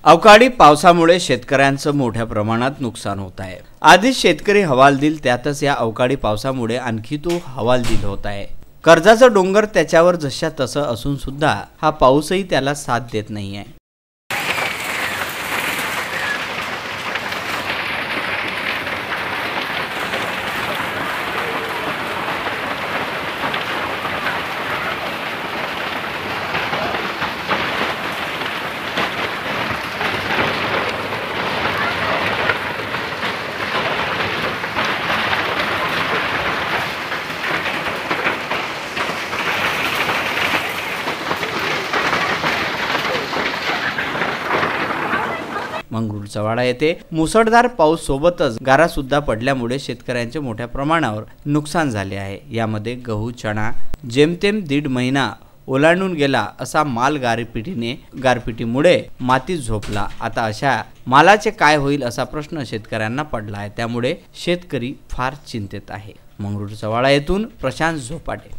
अवकाळी पावसामुळे शेतकऱ्यांचं मोठ्या प्रमाणात नुकसान होत आहे। आधीच शेतकरी हवालदिल, त्यातच या अवकाळी पावसामुळे आणखी तो हवालदिल होत आहे। कर्जाचा डोंगर त्याच्यावर जशा तसं असून सुद्धा हा पाऊसही त्याला साथ देत नाहीये। मंगरुळचव्हाडा येथे मुसळधार पाऊस सोबतच गारा सुद्धा पडल्यामुळे शेतकऱ्यांचे मोठ्या प्रमाणावर नुकसान झाले आहे। यामध्ये गहू, चणा जेमतेम 1.5 महिना ओलांडून गेला असा माल गारपिटीमुळे मातीत झोपला। आता अशा मालाचे काय होईल असा प्रश्न शेतकऱ्यांना पडला आहे। त्यामुळे शेतकरी फार चिंतेत आहे। मंगरुळचव्हाडा येथून प्रशांत झोपाटे।